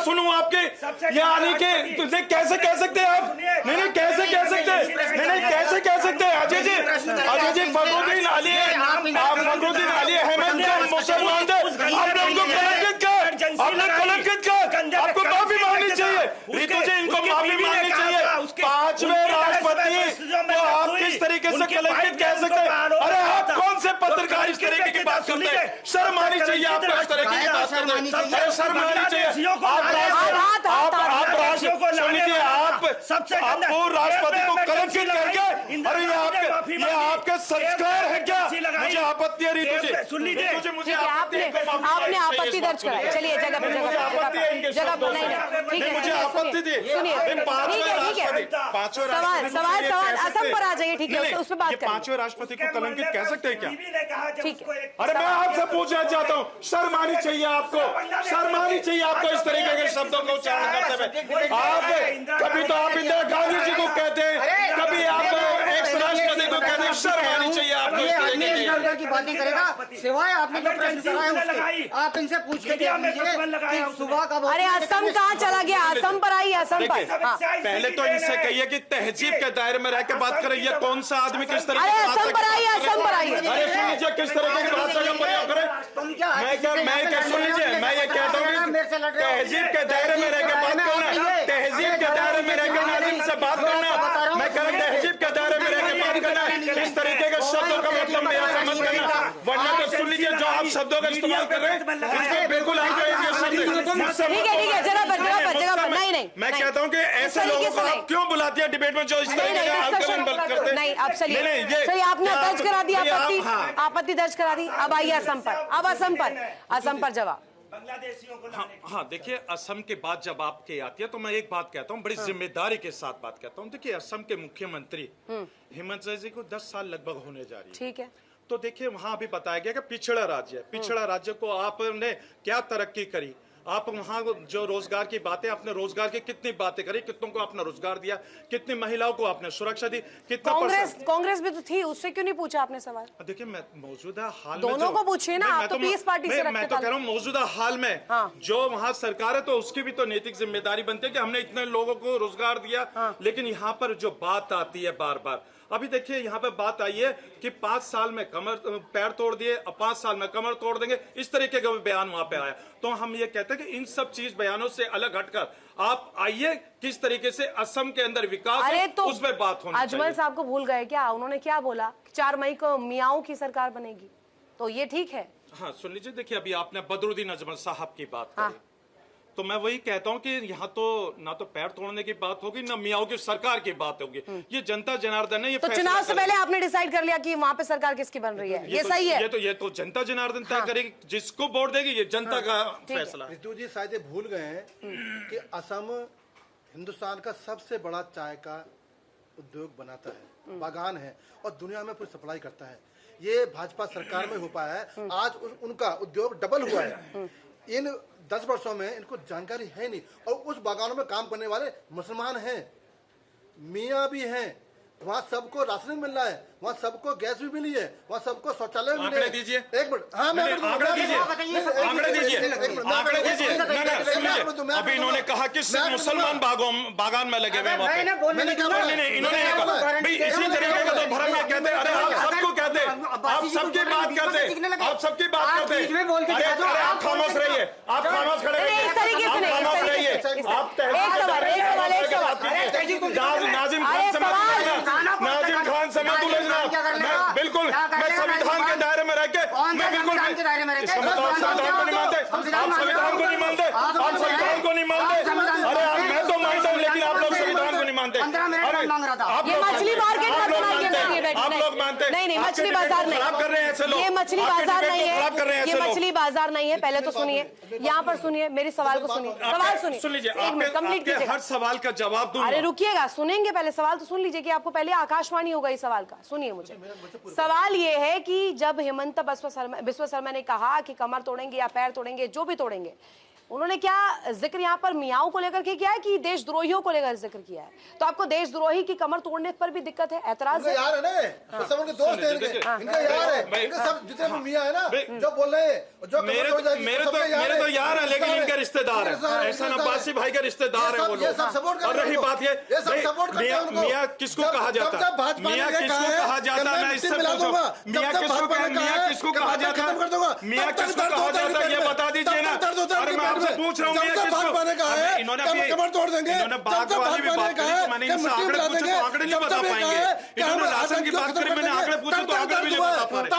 सुनूं आपके, यानी कि कैसे कह सकते हैं आप? नहीं कैसे कह सकते हैं? नहीं कैसे कह सकते हैं? अजय जी फखरुद्दीन अली आप फखरुद्दीन अली अहमद जो मुसलमान थे, आपने उनको कलंकित किया, आपने कलंकित किया, आपको माफी मांगनी चाहिए। रितु जी इनको माफी मांगनी चाहिए। 5वें राष्ट्रपति तो आप किस तरीके से कलंकित कह सकते हैं? अरे आप कौन से पत्रकार इस तरीके की बात करते हैं? शर्म आनी चाहिए आपको इस तरीके की बात करते हैं। शर्म आनी चाहिए। आपको राष्ट्रपति को कलंकित करके, अरे ये आपके संस्कार है क्या? मुझे आपत्ति है रितु जी, सुन लीजिए, मुझे आपने आपत्ति दर्ज कराई। चलिए जगह पर मुझे आपत्ति थी। सवाल असम पर आ जाइए, ठीक है, उस पर बात करें। 5वें राष्ट्रपति को कलंकित कह सकते हैं क्या? ठीक है, अरे मैं आपसे पूछना चाहता हूँ, शर्म आनी चाहिए आपको, शर्म आनी चाहिए आपको इस तरीके के शब्दों का उच्चारण करते हुए। आप कभी तो आप इंदिरा गांधी जी को कहते हैं, कभी आप एक्स राष्ट्रपति को कहते हैं। शर्म आनी चाहिए आपको इस तरीके की बातें करेगा, सिवाय आपने जो प्रश्न कराया उसके आप इनसे पूछ के देख लीजिए कि सुबह का। अरे असम कहाँ चला गया? असम पर आइए, असम पर। पहले तो इनसे कहिए कि तहजीब के दायरे में रह के बात करें। ये कौन सा आदमी किस तरीके अरे असम पर आइए, असम पर आइए। अरे सुन लीजिए किस तरीके की बात करें। मैं ये कहता हूँ तहजीब के दायरे में रह के बात करना, तहजीब के दायरे में रह के नाज़िम से बात करना। मैं कह रहा हूँ तहजीब के दायरे में रह के बात करना, इस तरीके के शब्दों का मतलब मेरा समझ करना। वरना तो सुन लीजिए जो आप शब्दों का इस्तेमाल कर रहे हैं बिल्कुल ठीक है, जगह पर नहीं। मैं कहता हूँ कि ऐसे लोगों को आप क्यों बुलाती है डिबेट में जो इस तरीके का आंदोलन करते हैं? नहीं, अब चलिए आपने दर्ज करा दी आपत्ति दर्ज करा दी। अब आइए असम पर। अब असम पर जवाब। बांग्लादेशियों को हाँ देखिए, असम के बाद जब आपके आती है तो मैं एक बात कहता हूँ, बड़ी जिम्मेदारी के साथ बात कहता हूँ। देखिए असम के मुख्यमंत्री हेमंत जी को 10 साल लगभग होने जा रही है। ठीक है, तो देखिए वहां भी बताया गया कि पिछड़ा राज्य है, पिछड़ा राज्य को आपने क्या तरक्की करी, आप वहां जो रोजगार की बातें, आपने रोजगार की कितनी बातें करी, कितनों को आपने रोजगार दिया, कितनी महिलाओं को आपने सुरक्षा दी, कितना कांग्रेस भी तो थी, उससे क्यों नहीं पूछा आपने सवाल? देखिए मैं मौजूदा हाल में दोनों को पूछिए ना, आप तो पीस पार्टी से रखते। मैं तो कह रहा हूँ मौजूदा हाल में जो वहाँ सरकार है तो उसकी भी तो नैतिक जिम्मेदारी बनती है कि हमने इतने लोगों को रोजगार दिया। लेकिन यहाँ पर जो बात आती है बार बार, अभी देखिए यहाँ पे बात आई है कि 5 साल में पैर तोड़ दिए, अब 5 साल में कमर तोड़ देंगे, इस तरीके का बयान वहां पे आया। तो हम ये कहते हैं कि इन सब चीज बयानों से अलग हटकर आप आइए किस तरीके से असम के अंदर विकास है, तो उस पर बात होनी चाहिए। अजमल साहब को भूल गए क्या? उन्होंने क्या बोला? 4 मई को मियाओं की सरकार बनेगी, तो ये ठीक है। हाँ सुन लीजिए, देखिए अभी आपने बदरुद्दीन अजमल साहब की बात करी, तो मैं वही कहता हूं कि यहाँ तो ना तो पैर तोड़ने की बात होगी, ना मियाओं की सरकार की बात होगी। ये जनता जनार्दन है। ये तो चुनाव से पहले आपने डिसाइड कर लिया कि वहाँ पे सरकार किसकी बन रही है? ये सही है। ये तो जनता जनार्दन तय करेगी, जिसको वोट देगी, ये जनता का फैसला। रितु जी शायद भूल गए हैं कि असम हिंदुस्तान का सबसे बड़ा चाय का उद्योग बनाता है, बागान है, और दुनिया में पूरी सप्लाई करता है। ये भाजपा सरकार में हो पाया है। आज उनका उद्योग डबल हुआ है। इन 10 वर्षों में इनको जानकारी है नहीं, और उस बागानों में काम करने वाले मुसलमान हैं, मियाँ भी हैं, वहाँ सबको राशन मिल रहा है, वहाँ सबको गैस भी मिली है, वहाँ सबको शौचालय मिले। आंकड़े दीजिए। एक मिनट, हाँ मैं आंकड़े दीजिए। अभी इन्होंने कहा कि सिर्फ मुसलमान बागान में लगे हुए हैं। इन्होंने इसी तरीके का तो भरम ये कहते हैं। अरे आप सबको कहते हैं, आप सबकी बात करते हैं, आप सबकी बात करते हैं। अरे आप खामोश रहिए, आप खामोश खड़े रहिए, आप खामोश रहिए। आप नाजिम खान से नाजिम खान समेत उलझना, बिल्कुल मैं संविधान के दायरे में रह के मैं बिल्कुल संविधान को नहीं मानते, आप संविधान को नहीं मानते, आप संविधान को नहीं मानते। अरे मैं तो मानता हूँ, लेकिन आप लोग संविधान को नहीं मानते। ये मछली मार्केट आप लोग मानते, नहीं, मछली बाजार नहीं, खराब कर रहे हैं ऐसे लोग। ये मछली बाजार नहीं है, ये लोग। मछली बाजार नहीं है। पहले तो सुनिए, यहाँ पर सुनिए, मेरे सवाल को सुनिए, सवाल सुनिए, सुन लीजिए, कंप्लीट कीजिए। हर सवाल का जवाब दूंगा। अरे रुकिएगा, सुनेंगे पहले सवाल तो सुन लीजिए कि आपको पहले आकाशवाणी होगा इस सवाल का। सुनिए मुझे, सवाल ये है कि जब हेमंत बिस्वा शर्मा ने कहा कि कमर तोड़ेंगे या पैर तोड़ेंगे, जो भी तोड़ेंगे, उन्होंने क्या जिक्र यहाँ पर मियाओं को लेकर के किया है कि देशद्रोहियों को लेकर जिक्र किया है? तो आपको देशद्रोही की कमर तोड़ने पर भी दिक्कत है, ऐतराज है? यार है ना, तो सब उनके दोस्त हैं, इनके यार है, इनके सब जितने भी मियां है ना जो बोल रहे हैं, जो मेरे तो यार है, लेकिन इनके रिश्तेदार है। एहसान अब्बासी भाई के रिश्तेदार है वो लोग। और रही बात ये मियाँ किसको कहा जाता है, मियाँ किसको कहा जाता है, मैं इससे पूछूं, मियाँ किसको कहा जाता है, मियाँ किसको कहा जाता है, ये बता दीजिए ना। अरे मैं आपसे पूछ रहा हूँ मियाँ किसको, इन्होंने बात वाली भी बात करी, मैंने इनसे आंकड़े पूछे तो आंकड़े नहीं बता पाएंगे। इन्होंने राशन की बात करी, मैंने आंकड़े पूछे तो आंकड़े भी नहीं बता पा रहे।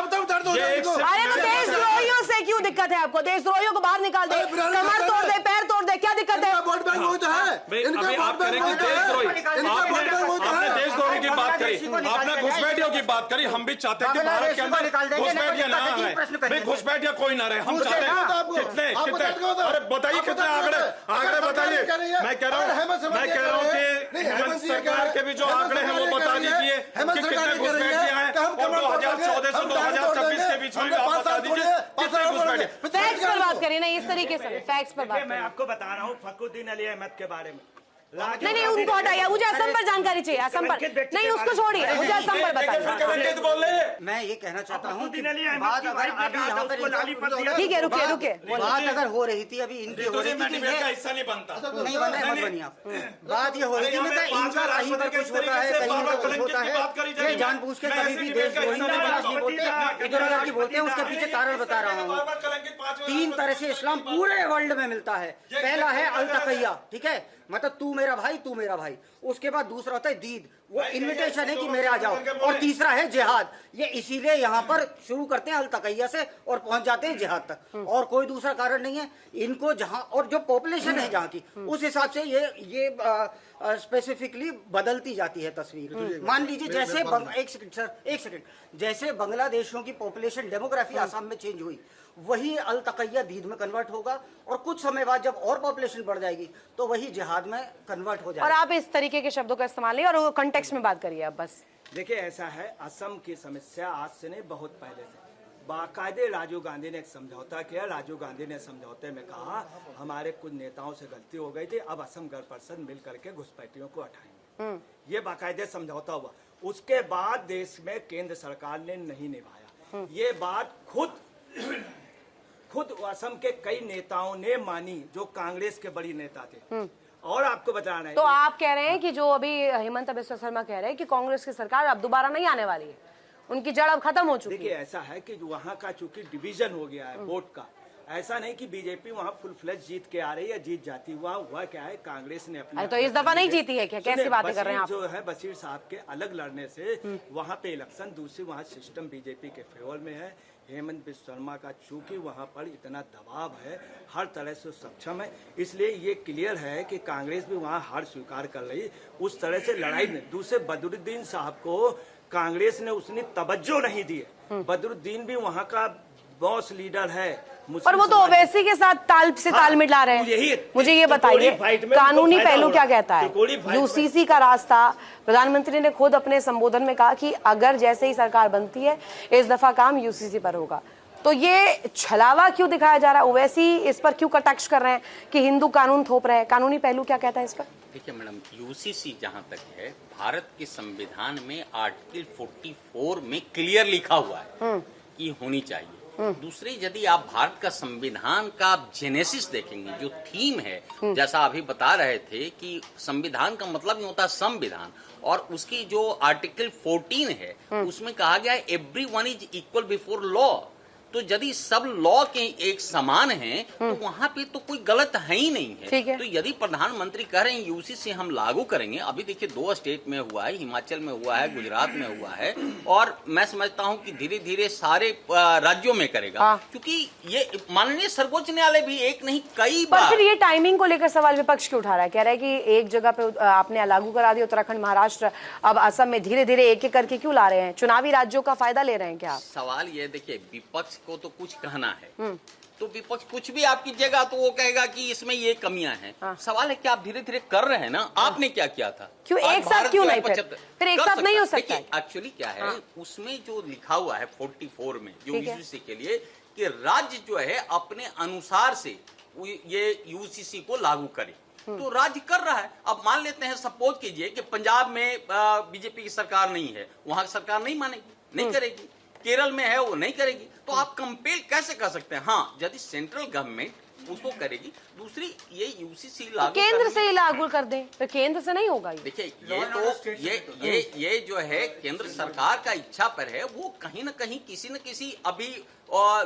अरे तो देशद्रोहियों से क्यों दिक्कत है आपको? देशद्रोहियों को बाहर निकाल दे, कमर तोड़ दे, पैर तोड़ दे, क्या दिक्कत है? वोट बैंक होता है। अभी आप करेंगे देशद्रोही, आपने देशद्रोही की बात करी, आपने घुसपैठियों की बात करी। हम भी चाहते हैं कि भारत के अंदर घुसपैठिया ना रहे, घुसपैठिया कोई ना रहे। हम चाहते हैं कितने अरे बताइए कितने आंकड़े बताइए। मैं कह रहा हूँ कि हेमंत सरकार के भी जो आंकड़े हैं वो बता दीजिए कि कितने घुसपैठिया हैं, और 2014 से 2026 के बीच में भी आप बता दीजिए कितने घुसपैठिए। फैक्ट्स पर बात करिए ना, इस तरीके से फैक्ट्स पर बात मैं आपको बता रहा हूँ फखरुद्दीन अली अहमद के बारे में। नहीं उनको हटाइए, मुझे असम पर जानकारी चाहिए। असम पर नहीं, उसको छोड़िए, मुझे असम पर बताइए। मैं ये कहना चाहता हूँ कि बात बात अगर अभी यहाँ पर ठीक है, रुकिए। बात अगर हो रही थी अभी इनकी हो रही थी कि ये हिस्सा नहीं बनता, नहीं बन रहा, मत बनिए आप। बात ये हो रही थी कि इनका कहीं पर कुछ होता है, कहीं पर कुछ होता है, ये जानबूझ के कभी भी देशद्रोही की बात नहीं बोलते, इधर उधर की बोलते हैं। उसके पीछे कारण बता रहा हूँ। 3 तरह से इस्लाम पूरे वर्ल्ड में मिलता है। पहला है अल तकैया, ठीक है, मतलब तू मेरा भाई तू मेरा भाई। उसके बाद दूसरा होता है दीद, वो इनविटेशन है कि मेरे आ जाओ। और तीसरा है जिहाद। ये इसीलिए यहाँ पर शुरू करते हैं अल तकैया से और पहुंच जाते हैं जिहाद तक, और कोई दूसरा कारण नहीं है। इनको जहाँ और जो पॉपुलेशन है जहाँ की, उस हिसाब से ये स्पेसिफिकली बदलती जाती है तस्वीर। मान लीजिए जैसे एक सेकंड, जैसे बांग्लादेशियों की पॉपुलेशन डेमोग्राफी आसाम में चेंज हुई, वही अल तकैया दीद में कन्वर्ट होगा, और कुछ समय बाद जब और पॉपुलेशन बढ़ जाएगी तो वही जिहाद में कन्वर्ट हो जाएगा। और आप इस तरीके के शब्दों का इस्तेमाल नहीं, और कंटेक्स्ट में बात करिए आप बस। देखिए ऐसा है, असम की समस्या आज से नहीं बहुत पहले से बाकायदे राजीव गांधी ने एक समझौता किया। राजीव गांधी ने समझौते में कहा हमारे कुछ नेताओं से गलती हो गई थी, अब असम गण परिषद मिल करके घुसपैठियों को हटाएंगे। ये बाकायदे समझौता हुआ। उसके बाद देश में केंद्र सरकार ने नहीं निभाया। ये बात खुद असम के कई नेताओं ने मानी जो कांग्रेस के बड़ी नेता थे। और आपको बताना है तो आप कह रहे हैं कि जो अभी हेमंत बिस्वा शर्मा कह रहे हैं कि कांग्रेस की सरकार अब दोबारा नहीं आने वाली है, उनकी जड़ अब खत्म हो चुकी है। देखिए ऐसा है कि वहाँ का चूंकि डिवीजन हो गया है वोट का, ऐसा नहीं कि बीजेपी वहाँ फुल फ्लेज जीत के आ रही है, जीत जाती। हुआ क्या है, कांग्रेस ने अपनी तो इस दफा नहीं जीती है क्या? कैसी बातें कर रहे हैं आप? जो है बशीर साहब के अलग लड़ने से वहाँ पे इलेक्शन, दूसरी वहाँ सिस्टम बीजेपी के फेवर में है। हेमंत बिस्वा शर्मा का चूंकि वहाँ पर इतना दबाव है, हर तरह से सक्षम है, इसलिए ये क्लियर है कि कांग्रेस भी वहाँ हार स्वीकार कर रही। उस तरह से लड़ाई में दूसरे बदरुद्दीन साहब को कांग्रेस ने उसने तवज्जो नहीं दी है। बदरुद्दीन भी वहाँ का बॉस लीडर है, पर वो तो ओवैसी के साथ ताल मिला रहे हैं। मुझे ये बताइए, कानूनी पहलू क्या कहता है? यूसीसी का रास्ता, प्रधानमंत्री ने खुद अपने संबोधन में कहा कि अगर जैसे ही सरकार बनती है इस दफा काम यूसीसी पर होगा। तो ये छलावा क्यों दिखाया जा रहा है? ओवैसी इस पर क्यों कटाक्ष कर रहे हैं कि हिंदू कानून थोप रहे हैं? कानूनी पहलू क्या कहता है इस पर? देखिए मैडम, यूसीसी जहां तक है, भारत के संविधान में आर्टिकल 44 में क्लियर लिखा हुआ है कि होनी चाहिए। दूसरी, यदि आप भारत का संविधान का जेनेसिस देखेंगे, जो थीम है, जैसा अभी बता रहे थे कि संविधान का मतलब ही होता है संविधान, और उसकी जो आर्टिकल 14 है उसमें कहा गया है everyone is equal before law. तो यदि सब लॉ के एक समान हैं तो वहाँ पे तो कोई गलत है ही नहीं है। तो यदि प्रधानमंत्री कह रहे हैं यूसीसी हम लागू करेंगे, अभी देखिए 2 स्टेट में हुआ है, हिमाचल में हुआ है, गुजरात में हुआ है, और मैं समझता हूँ कि धीरे धीरे सारे राज्यों में करेगा, क्योंकि ये माननीय सर्वोच्च न्यायालय भी एक नहीं कई बार। फिर ये टाइमिंग को लेकर सवाल विपक्ष क्यों उठा रहा है? कह रहा है कि एक जगह पे आपने लागू करा दिया उत्तराखंड, महाराष्ट्र, अब असम में धीरे धीरे एक एक करके क्यों ला रहे हैं? चुनावी राज्यों का फायदा ले रहे हैं क्या? सवाल ये देखिए, विपक्ष को तो कुछ कहना है, तो विपक्ष कुछ भी आप कीजिएगा तो वो कहेगा कि इसमें ये कमियां हैं। सवाल है कि आप धीरे धीरे कर रहे हैं ना, आपने क्या किया था? क्यों एक साथ क्यों नहीं? फिर एक साथ नहीं हो सकता। एक्चुअली क्या है, उसमें जो लिखा हुआ है 44 में जो यूसीसी के लिए, कि राज्य जो है अपने अनुसार से ये यूसीसी को लागू करे। तो राज्य कर रहा है। अब मान लेते हैं, सपोज कीजिए कि पंजाब में बीजेपी की सरकार नहीं है, वहां की सरकार नहीं मानेगी, नहीं करेगी। केरल में है, वो नहीं करेगी। तो आप कंपेल कैसे कर सकते हैं? हाँ, यदि सेंट्रल गवर्नमेंट उसको करेगी। दूसरी, ये यूसीसी लागू केंद्र से ही लागू कर दें, तो केंद्र से नहीं होगा ये। देखिए, ये जो है केंद्र सरकार का इच्छा पर है, वो कहीं ना कहीं किसी न किसी अभी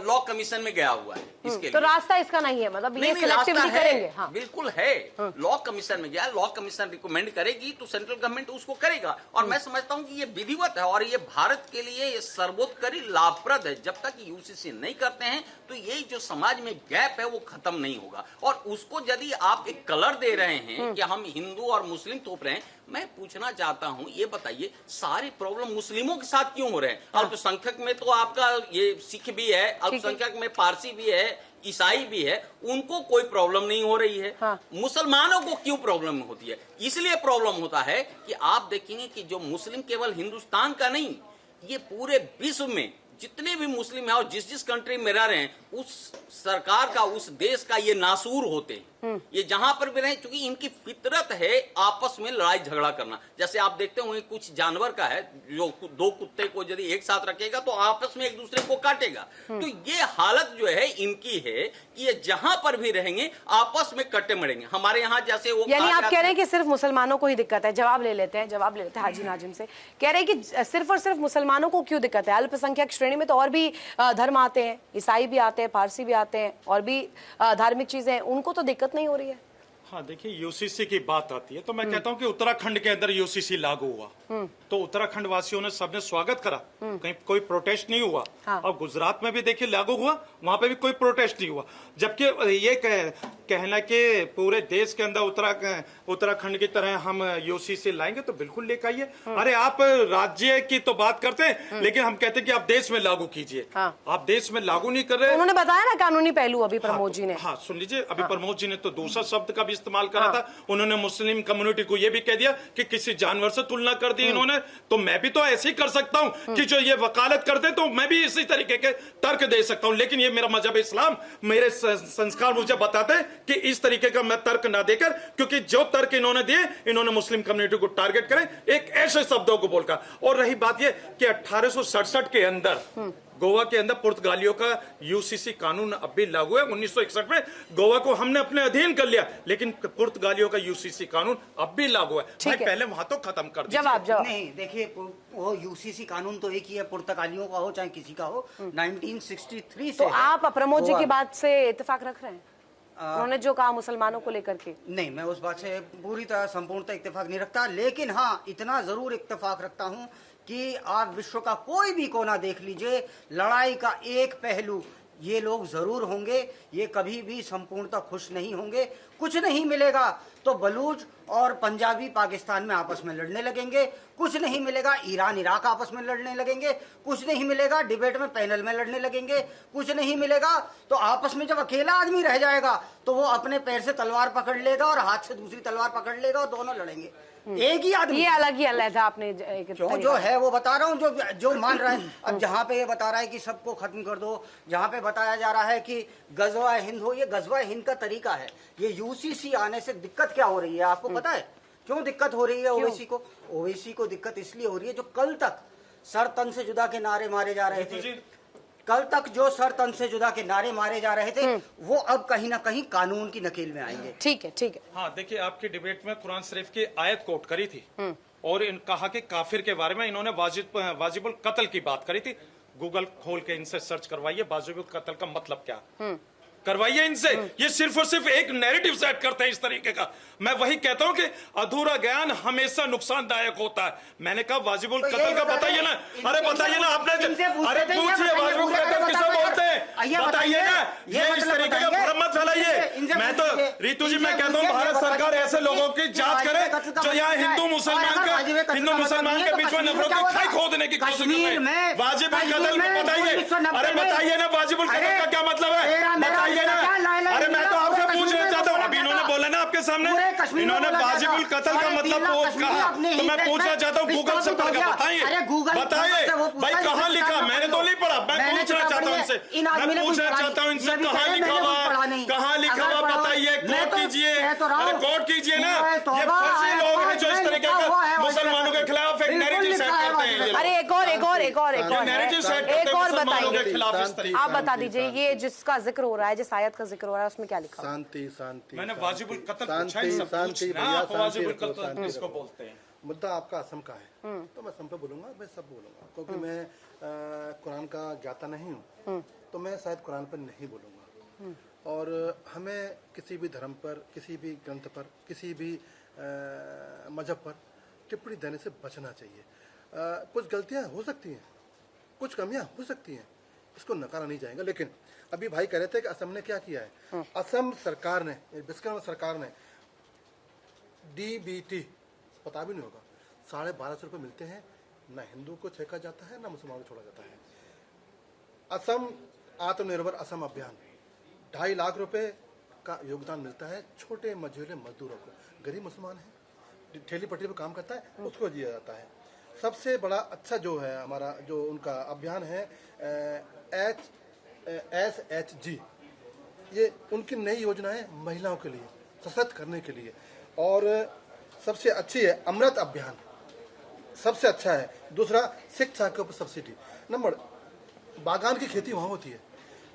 लॉ कमीशन में गया हुआ है इसके तो लिए। रास्ता इसका नहीं है, मतलब ये नहीं, सिलेक्टिवली रास्ता करेंगे। है, हाँ। बिल्कुल है। लॉ कमीशन में गया, लॉ कमीशन रिकमेंड करेगी तो सेंट्रल गवर्नमेंट उसको करेगा। और मैं समझता हूं कि ये विधिवत है और ये भारत के लिए ये सर्वोत्तरी लाभप्रद है। जब तक यूसीसी नहीं करते हैं तो ये जो समाज में गैप है वो खत्म नहीं होगा। और उसको यदि आप एक कलर दे रहे हैं कि हम हिंदू और मुस्लिम थोप रहे हैं, मैं पूछना चाहता हूं, ये बताइए सारी प्रॉब्लम मुस्लिमों के साथ क्यों हो रहे हैं? अल्पसंख्यक में तो आपका ये सिख भी है, अल्पसंख्यक में पारसी भी है, ईसाई भी है, उनको कोई प्रॉब्लम नहीं हो रही है। हाँ। मुसलमानों को क्यों प्रॉब्लम होती है? इसलिए प्रॉब्लम होता है कि आप देखेंगे कि जो मुस्लिम केवल हिंदुस्तान का नहीं, ये पूरे विश्व में जितने भी मुस्लिम हैं और जिस जिस कंट्री में रह रहे हैं, उस सरकार का, उस देश का ये नासूर होते हैं। ये जहां पर भी रहे, क्योंकि इनकी फितरत है आपस में लड़ाई झगड़ा करना। जैसे आप देखते होंगे कुछ जानवर का है, जो दो कुत्ते को यदि एक साथ रखेगा तो आपस में एक दूसरे को काटेगा। तो ये हालत जो है इनकी है कि ये जहां पर भी रहेंगे आपस में कट्टे मरेंगे। हमारे यहाँ जैसे वो, यानी आप कह रहे हैं कि सिर्फ मुसलमानों को ही दिक्कत है। जवाब ले लेते हैं हाजी नाजिम से। कह रहे हैं कि सिर्फ और सिर्फ मुसलमानों को क्यों दिक्कत है? अल्पसंख्यक श्रेणी में तो और भी धर्म आते हैं, ईसाई भी आते हैं, पारसी भी आते हैं, और भी धार्मिक चीजें हैं, उनको तो दिक्कत नहीं हो रही है। हाँ, देखिए, यूसीसी की बात आती है तो मैं कहता हूं कि उत्तराखंड के अंदर यूसीसी लागू हुआ तो उत्तराखंड वासियों ने सबने स्वागत करा, कहीं कोई प्रोटेस्ट नहीं हुआ। हाँ। और गुजरात में भी देखिए लागू हुआ, वहां पे भी कोई प्रोटेस्ट नहीं हुआ। जबकि ये कहना कि पूरे देश के अंदर उत्तराखंड की तरह हम यूसीसी लाएंगे, तो बिल्कुल लेकर आइए। अरे आप राज्य की तो बात करते हैं, लेकिन हम कहते हैं कि आप देश में लागू कीजिए। हाँ। आप देश में लागू नहीं कर रहे। उन्होंने बताया ना कानूनी पहलू, अभी प्रमोद जी ने। हाँ, सुन लीजिए, अभी प्रमोद जी ने तो दूसरा शब्द का भी इस्तेमाल करा था। उन्होंने मुस्लिम कम्युनिटी को यह भी कह दिया कि किसी जानवर से तुलना कर दी इन्होंने। तो मैं भी तो ऐसे ही कर सकता हूं कि जो ये वकालत करते हैं, तो मैं भी इसी तरीके के तर्क दे सकता हूं। लेकिन ये मेरा मजहब इस्लाम, मेरे संस्कार मुझे बताते हैं कि इस तरीके का मैं तर्क ना देकर, क्योंकि जो तर्क इन्होंने दिए, इन्होंने मुस्लिम कम्युनिटी को टारगेट करे एक ऐसे शब्दों को बोलकर। और रही बात ये कि 1867 के अंदर गोवा के अंदर पुर्तगालियों का यूसीसी कानून अब भी लागू है। 1961 में गोवा को हमने अपने अधीन कर लिया, लेकिन पुर्तगालियों का यूसीसी कानून अब भी लागू है। भाई पहले वहां तो खत्म कर दीजिए। जवाब नहीं, देखिए, वो यूसीसी कानून तो एक ही है, पुर्तगालियों का हो चाहे किसी का हो, 1963 से। तो आप प्रमोद जी की बात से इत्तेफाक रख रहे हैं? उन्होंने जो कहा मुसलमानों को लेकर के। नहीं, मैं उस बात से पूरी तरह संपूर्णतः इत्तेफाक नहीं रखता, लेकिन हाँ, इतना जरूर इत्तेफाक रखता हूं कि आप विश्व का कोई भी कोना देख लीजिए, लड़ाई का एक पहलू ये लोग जरूर होंगे। ये कभी भी संपूर्णतः खुश नहीं होंगे। कुछ नहीं मिलेगा तो बलूच और पंजाबी पाकिस्तान में आपस में लड़ने लगेंगे, कुछ नहीं मिलेगा ईरान इराक आपस में लड़ने लगेंगे, कुछ नहीं मिलेगा डिबेट में पैनल में लड़ने लगेंगे, कुछ नहीं मिलेगा तो आपस में जब अकेला आदमी रह जाएगा तो वो अपने पैर से तलवार पकड़ लेगा और हाथ से दूसरी तलवार पकड़ लेगा और दोनों लड़ेंगे। एक ही आदमी। ये अलग ही अलहदा आपने जो है वो बता रहा हूँ, जो मान रहा है। अब जहाँ पे ये बता रहा है कि सबको खत्म कर दो, जहाँ पे बताया जा रहा है कि गजवा हिंद हो, ये गजवा हिंद का तरीका है। ये यूसीसी आने से दिक्कत क्या हो रही है आपको पता है? क्यों दिक्कत हो रही है ओवैसी को? ओवैसी को दिक्कत इसलिए हो रही है, जो कल तक सर तन से जुदा के नारे मारे जा रहे थे, कल तक जो सर तन से जुदा के नारे मारे जा रहे थे, वो अब कहीं ना कहीं कानून की नकेल में आएंगे। ठीक है, ठीक है। हाँ, देखिए, आपकी डिबेट में कुरान शरीफ की आयत कोट करी थी और कहा कि काफिर के बारे में इन्होंने वाजिबुल कत्ल की बात करी थी। गूगल खोल के इनसे सर्च करवाइए वाजिबुल कत्ल का मतलब क्या, करवाइए इनसे। ये सिर्फ और सिर्फ एक नैरेटिव सेट करते हैं इस तरीके का। मैं वही कहता हूं कि अधूरा ज्ञान हमेशा नुकसानदायक होता है। मैंने कहा वाजिबुल कत्ल का बताइए ना। अरे बताइए ना, आपने अरे पूछिए वाजिबुल कत्ल किसे बोलते हैं, बताइए ना। ये इस तरीके का भ्रम मत फैलाइए। मैं तो रितु जी, मैं कहता हूँ भारत सरकार ऐसे लोगों की जांच करे जो यहाँ हिंदू मुसलमान के बीच में नफरत की खाई खोदने की कोशिश कर रहे हैं। वाजिबुल कत्ल बताइए। अरे बताइए ना, वाजिबुल कत्ल का क्या मतलब है, बताइए ना। अरे मैं तो आपसे पूछना चाहता हूँ, अभी इन्होंने बोला ना आपके आपके सामने? पूरे कश्मीर में इन्होंने बोला गया वाजिबुल था। कत्ल का साढ़े मतलब 3 लाख वो कश्मीरी कहा, अपने तो ही मैं पेट पूछना में चाहता हूँ गूगल से विस्थापित पढ़ हो के गया। बताइए, अरे गूगल बताइए भाई कहाँ लिखा? मैंने तो नहीं पढ़ा, मैं मैंने पूछना किताब चाहता हूँ पढ़ी इनसे, है। इन आदमी मैं ने कुछ पूछना पढ़ा चाहता हूँ नहीं। इनसे ये भी कहाँ कह रहे लिखा मैंने हुआ कुछ पढ़ा है, नहीं। कहाँ लिखा अगर हुआ पढ़ा- बताइए, मैं कोट तो कीजिए, कह तो रहा अरे हूँ। कोट कीजिए ना। मैं ये तौबा फर्जी है, लोग हैं जो इस मैं तरीके लिखा हुआ है का और मुसलमानों के खिलाफ एक बिल्कुल नैरेटिव लिखा सेट है करते हैं ये लोग। अरे एक और ये नैरेटिव सेट करते एक हैं और मुसलमानों के बताइए, खिलाफ इस तरीके आप से। बता दीजिए ये जिसका जिक्र हो रहा है, जिस आयत का जिक्र हो रहा है, उसमें क्या लिखा हुआ है? शांति शांति मैंने शांति, वाजिबुल कत्ल पूछा, शांति ही सब शांति पूछना, भैया, आप शांति वाजिबुल रखो, कत्ल शांति किसको रखो। बोलते हैं? मुद्दा आपका असम का है तो मैं असम पे बोलूंगा, मैं सब बोलूंगा क्योंकि मैं कुरान का ज्ञाता नहीं हूँ, तो मैं शायद कुरान पर नहीं बोलूंगा। और हमें किसी भी धर्म पर, किसी भी ग्रंथ पर, किसी भी मजहब पर टिप्पणी देने से बचना चाहिए। कुछ गलतियां हो सकती हैं, कुछ कमियां हो सकती हैं, इसको नकारा नहीं जाएगा। लेकिन अभी भाई कह रहे थे कि असम ने क्या किया है। असम सरकार ने, विश्वकर्मा सरकार ने DBT पता भी नहीं होगा, 1250 रुपये मिलते हैं, ना हिंदू को छेका जाता है ना मुसलमानों को छोड़ा जाता है। असम आत्मनिर्भर असम अभियान 2.5 लाख रुपए का योगदान मिलता है छोटे मझोले मजदूरों को। गरीब मुसलमान है, ठेली पटरी पर काम करता है, उसको दिया जाता है। सबसे बड़ा अच्छा जो है हमारा जो उनका अभियान है SHG, ये उनकी नई योजना है महिलाओं के लिए सशक्त करने के लिए। और सबसे अच्छी है अमृत अभियान, सबसे अच्छा है। दूसरा शिक्षा के ऊपर सब्सिडी। नंबर बागान की खेती वहाँ होती है।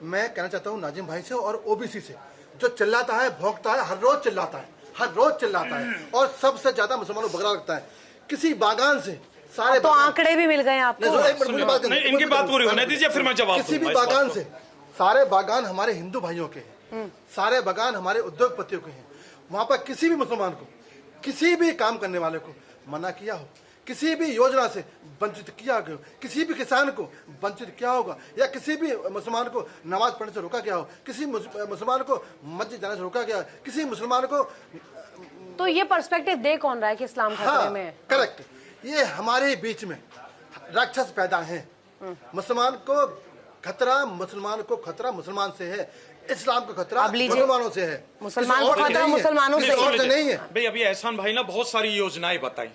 मैं कहना चाहता हूँ नाजिम भाई से और OBC से, जो चिल्लाता है भौंकता है, हर रोज चिल्लाता है, हर रोज चिल्लाता है और सबसे ज्यादा मुसलमानों को बगड़ा रखता है। किसी बागान से सारे तो आंकड़े भी मिल गए आपको। नहीं, इनकी बात पूरी होने दीजिए, फिर मैं जवाब किसी भी दूंगा इस बागान बात से, सारे बागान हमारे हिंदू भाइयों के हैं, सारे बागान हमारे उद्योगपतियों के हैं। वहां पर किसी भी मुसलमान को, किसी भी काम करने वाले को मना किया हो, किसी भी योजना से वंचित किया गया हो, किसी भी किसान को वंचित किया होगा, या किसी भी मुसलमान को नमाज पढ़ने से रोका गया हो, किसी मुसलमान को मस्जिद जाने से रोका गया, किसी मुसलमान को। तो ये पर्सपेक्टिव दे कौन रहा है कि इस्लाम खतरे में है? करेक्ट, ये हमारे बीच में राक्षस पैदा हैं। मुसलमान को खतरा, मुसलमान को खतरा मुसलमान से है, इस्लाम का खतरा अब लीजिए, मुसलमानों से है, मुसलमान किसी को और से खतरा नहीं है। मुसलमानों से किसी और से नहीं है। भाई अभी एहसान भाई ने बहुत सारी योजनाएं बताई,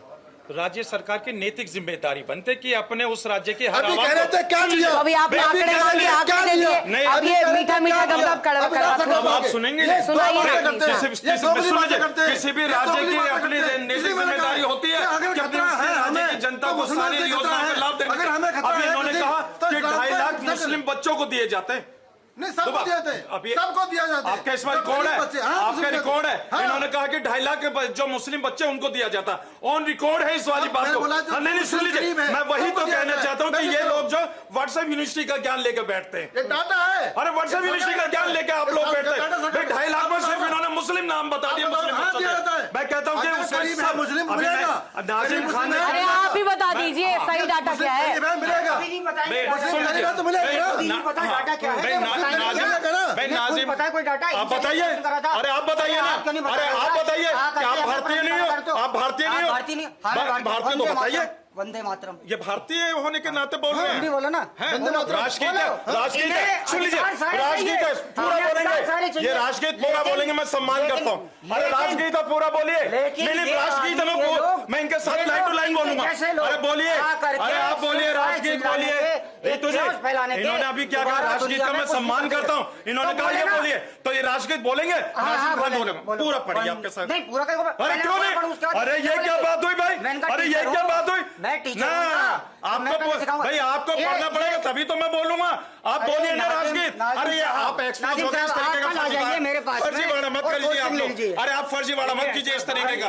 राज्य सरकार की नैतिक जिम्मेदारी बनते कि अपने उस राज्य के हर अभी आवाज कह रहे को- थे क्या दिया? तो अभी आपने अभी आंकड़े कह मांगे, रहे थे आंकड़े क्या दे दिया? दिए। नहीं, अब अभी ये कह रहे थे मीठा क्या मीठा दिया? गपगप करवा अभी करवा ऐसा दो। अब आप सुनेंगे ये सुनाइए दो ना। बातें करते हैं। किसी ये दो बड़ी बातें करते हैं। किसी भी ये दो राज्य बड़ी की बातें अपनी करते हैं। नैतिक किसी में जिम्मेदारी कहा होती है कि अगर कि अपने खतरा है राज्य हमें, की जनता तो को मुसलमान सारी से खतरा योजनाओं है। का लाभ देने अगर के- हमें खतरा अभी है इन्होंने किसी- कहा तो कि इस्लाम 2.5 पे लाख हिंसा मुस्लिम बच्चों को दिए जाते हैं। नहीं, सबको दिया जाता अब है, ये- सबको दिया जाता है। आपका इसमें तो रिकॉर्ड है, गरीब बच्चे, हाँ, आपका मुस्लिम रिकॉर्ड है। हाँ। इन्होंने कहा कि 2.5 लाख के जो मुस्लिम बच्चे उनको दिया जाता, ऑन रिकॉर्ड है इस वाली अब बात मैंने को। बोला जो हाँ, नहीं सुन लीजिए, गरीब है, मैं वही सबको तो दिया कहना जाता है। चाहता हूँ कि मैं ये तो- लोग जो व्हाट्सएप यूनिवर्सिटी का ज्ञान लेकर बैठते हैं, ये डाटा है। अरे व्हाट्सएप यूनिवर्सिटी का ज्ञान लेकर आप लोग बैठते हैं। भाई 2.5 लाख में सिर्फ इन्होंने मुस्लिम नाम बता दिया, मुस्लिम हाँ, बच्चों दिया के। जाता है। मैं कहता हूँ कि अगर उसमें गरीब है, सब- मुस्लिम अभी मैं- मिलेगा। नाजिम गरीब खान ने- मुस्लिम अरे आप ही बता दीजिए सही डाटा क्या है। गरीब है, मिलेगा। अभी नहीं बताएंगे भाई, डाटा सुन क्या है। लीजिए। तो मिलेगा। भाई, अभी नहीं पता डाटा क्या है। भाई, तो नाजिम- बताइए। नाजिम- भाई, नहीं, नाजिम- पता है कोई डाटा? आप इनसे बताइए। डिस्कशन करा था। अरे आप बताइए ना। आप क्यों नहीं बता अरे रहे? आप बताइए हाँ, कि आप करते हैं, भारतीय नहीं करते हो, हो। आप भारतीय नहीं हो। भारतीय नहीं, हाँ, भारतीय तो वंदे बताइए। मातरम, वंदे मातरम। ये भारतीय होने के नाते बोल रहे हिंदी हैं। बोलो ना। हैं? वंदे मातरम। राष्ट्रगीत बोलो। है, राष्ट्रगीत है। इन्हें सुन लीजिए, अधिकार सारे राष्ट्रगीत है, चाहिए। पूरा हमें अधिकार सारे बोलेंगे। चाहिए। ये राष्ट्रगीत पूरा लेकिन- बोलेंगे, मैं सम्मान लेकिन- करता हूँ। अरे लेकिन- राष्ट्रगीत है, पूरा बोलिए। लेकिन नहीं, ये राष्ट्रगीत है, आदमी, ये लोग- मैं इनके साथ ये लाइन टू लोग लाइन इनके बोलूंगा। जैसे लोग अरे बोलिए, आ करके अरे आप बोलिए, सिर्फ राष्ट्रगीत चिल्लाने बोलिए। के, एक तुझे- जोश फैलाने के, इन्होंने अभी क्या कहा, दोबारा राष्ट्रगीत दुनिया का में मैं कुछ सम्मान नहीं करता हूँ। इन्होंने तो कहा ये बोले ना। बोलिए, तो ये राष्ट्रगीत बोलेंगे। नाजिम खान बोलेगा, बोलो। पूरा पढ़िए आपके साथ। नहीं, पूरा क्या? अरे क्यों नहीं? अरे ये क्या बात हुई भाई? अरे ये क्या बात हुई? मैं टीचर ना, हूँ ना। मैं आपको पहले सिखाऊंगा। भाई आपको ये- पढ़ना पड़ेगा तभी तो मैं बोलूंगा। आप अरे बोलिए ना नाजिम- राष्ट्रगीत। नाजिम अरे ये साहब, आप एक्सपोज नाजिम हो गए इस साहब, तरीके आप कल आ जाइए मेरे का पास फर्जी में वाला मत और करिए आप कोचिंग ले लोग। लीजिए। अरे आप फर्जी वाला मत कीजिए इस तरीके का।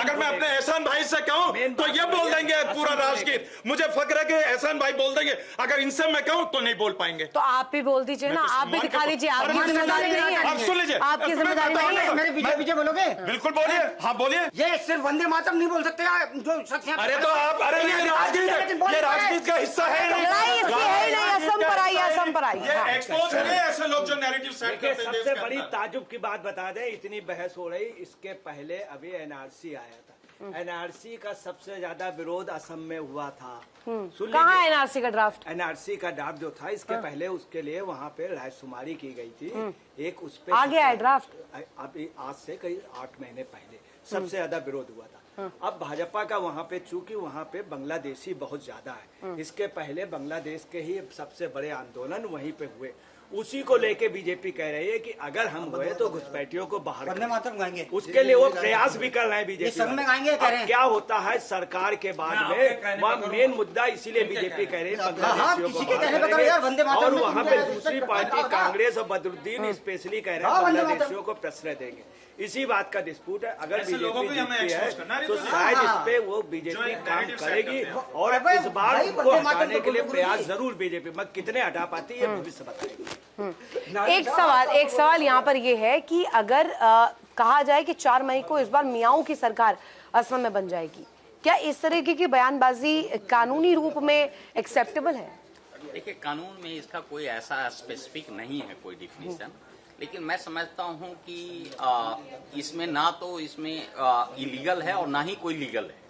अगर मैं अपने एहसान भाई से कहूँ तो ये बोल देंगे पूरा राष्ट्रगीत। मुझे फक्र है कि एहसान भाई बोल देंगे, अगर इनसे मैं कहूँ तो नहीं बोल पाएंगे। तो आप भी बोल दीजिए ना, मैं तो आप भी सम्मान दिखा करता हूं। दीजिए। अरे आपकी मैं जिम्मेदारी सम्मान नहीं करता आप है। सुन लीजिए, आपकी मैं जिम्मेदारी बताता नहीं हूं। है। मेरे पीछे पीछे बोलोगे? बिल्कुल बोलिए, हाँ बोलिए। ये सिर्फ वंदे मातरम नहीं बोल सकते यार, जो शख्स यहाँ पे अरे तो आप, अरे ये राजगीत है, ये राजगीत का हिस्सा है नहीं। लड़ाई इसकी है ही नहीं। असम पर आई, असम पर आई। ये एक्सपोज हो रहे हैं ऐसे लोग जो नैरेटिव सेट देखिए, करते हैं देश सबसे के बड़ी अंदर। ताजुब की बात बता दें, इतनी बहस हो रही, इसके पहले अभी NRC आया था। एनआरसी का सबसे ज्यादा विरोध असम में हुआ था। सुन कहाँ लीजिए। है एनआरसी का ड्राफ्ट? एनआरसी का ड्राफ्ट जो था इसके पहले उसके लिए वहाँ पे रायशुमारी की गई थी। एक उस पे आ गया है ड्राफ्ट? अभी आज से कई 8 महीने पहले सबसे ज्यादा विरोध हुआ था। अब भाजपा का वहाँ पे, चूंकि वहाँ पे बांग्लादेशी बहुत ज्यादा है, इसके पहले बांग्लादेश के ही सबसे बड़े आंदोलन वहीं पे हुए। उसी को लेके बीजेपी कह रही है कि अगर हम हुए तो घुसपैठियों को बाहर वंदे मातरम गाएंगे। उसके लिए वो प्रयास भी कर रहे हैं ये बीजेपी सब में गाएंगे कह रहे हैं। क्या होता है सरकार के बाद में, वह मेन मुद्दा इसीलिए बीजेपी कह रही है बांग्लादेशियों को किसी के बाहर कहने पे करो यार, वंदे करेंगे। मातरम और में वहाँ तुम पे क्या है? दूसरी पार्टी कांग्रेस और बदरुद्दीन स्पेशली कह रहे हैं बांग्लादेशियों को प्रश्रय देंगे। इसी बात का डिस्प्यूट है। अगर बीजेपी जीतती है तो शायद इस पे वो बीजेपी काम करेगी और इस बार उनको हटाने के लिए प्रयास जरूर बीजेपी, मगर कितने हटा पाती है भविष्य बताएगी। एक सवाल यहाँ पर ये है कि अगर कहा जाए कि 4 मई को इस बार मियाओं की सरकार असम में बन जाएगी, क्या इस तरीके की बयानबाजी कानूनी रूप में एक्सेप्टेबल है? देखिए, कानून में इसका कोई ऐसा स्पेसिफिक नहीं है कोई डिफिनीशन, लेकिन मैं समझता हूं कि इसमें ना तो इसमें इलीगल है और ना ही कोई लीगल है।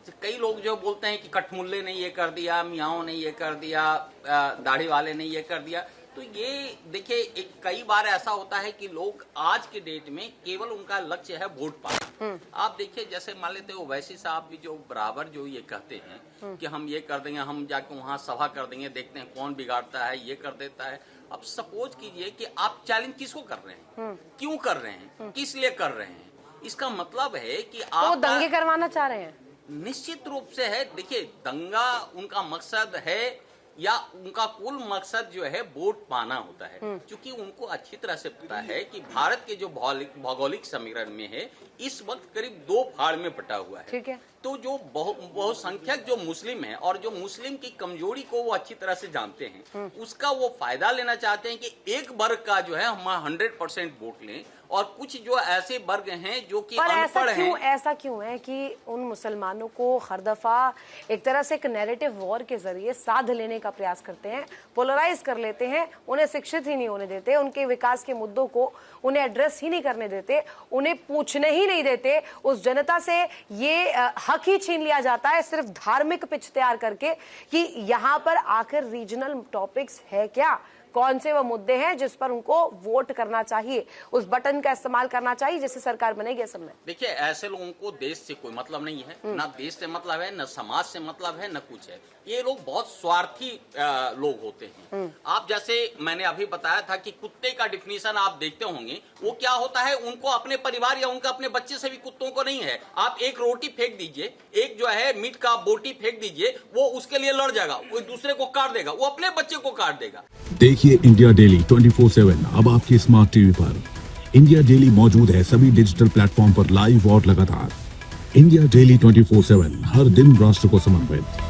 तो कई लोग जो बोलते हैं कि कठमुल्ले ने ये कर दिया, मियाओं ने ये कर दिया, दाढ़ी वाले ने ये कर दिया, तो ये देखिए कई बार ऐसा होता है कि लोग आज के डेट में केवल उनका लक्ष्य है वोट पाना। आप देखिए, जैसे मान लेते हो वैसी साहब भी जो बराबर जो ये कहते हैं कि हम ये कर देंगे, हम जाके वहाँ सभा कर देंगे, देखते हैं कौन बिगाड़ता है, ये कर देता है। अब सपोज कीजिए कि आप चैलेंज किसको कर रहे हैं, क्यों कर रहे हैं, किस लिए कर रहे हैं? इसका मतलब है कि आप तो दंगे करवाना चाह रहे हैं? निश्चित रूप से है। देखिए, दंगा उनका मकसद है या उनका कुल मकसद जो है वोट पाना होता है, क्योंकि उनको अच्छी तरह से पता है कि भारत के जो भौगोलिक समीकरण में है इस वक्त करीब 2 फाड़ में बटा हुआ है। ठीक है। तो जो बहुसंख्यक जो मुस्लिम है और जो मुस्लिम की कमजोरी को वो अच्छी तरह से जानते हैं, उसका वो फायदा लेना चाहते हैं कि एक वर्ग का जो है हम 100% वोट लें और कुछ जो ऐसे वर्ग हैं जो कि अनपढ़ हैं। ऐसा क्यों है कि उन मुसलमानों को हर दफा एक तरह से एक नैरेटिव वॉर के जरिए साध लेने का प्रयास करते हैं, पोलराइज कर लेते हैं, उन्हें शिक्षित ही नहीं होने देते, उनके विकास के मुद्दों को उन्हें एड्रेस ही नहीं करने देते, उन्हें पूछने ही नहीं देते। उस जनता से ये हक ही छीन लिया जाता है सिर्फ धार्मिक पिच तैयार करके कि यहाँ पर आखिर रीजनल टॉपिक्स है क्या, कौन से वो मुद्दे हैं जिस पर उनको वोट करना चाहिए, उस बटन का इस्तेमाल करना चाहिए जिससे सरकार बनेगी असम में। देखिए, ऐसे लोगों को देश से कोई मतलब नहीं है, ना देश से मतलब है, ना समाज से मतलब है, ना कुछ है। ये लोग बहुत स्वार्थी लोग होते हैं। आप जैसे मैंने अभी बताया था कि कुत्ते का डिफिनीशन आप देखते होंगे, वो क्या होता है, उनको अपने परिवार या उनके अपने बच्चे से भी कुत्तों को नहीं है। आप एक रोटी फेंक दीजिए, एक जो है मीट का बोटी फेंक दीजिए, वो उसके लिए लड़ जाएगा, वो दूसरे को काट देगा, वो अपने बच्चे को काट देगा। देखिए इंडिया डेली 24/7 अब आपकी स्मार्ट टीवी पर। इंडिया डेली मौजूद है सभी डिजिटल प्लेटफॉर्म पर लाइव और लगातार। इंडिया डेली 24/7 हर दिन राष्ट्र को समर्पित।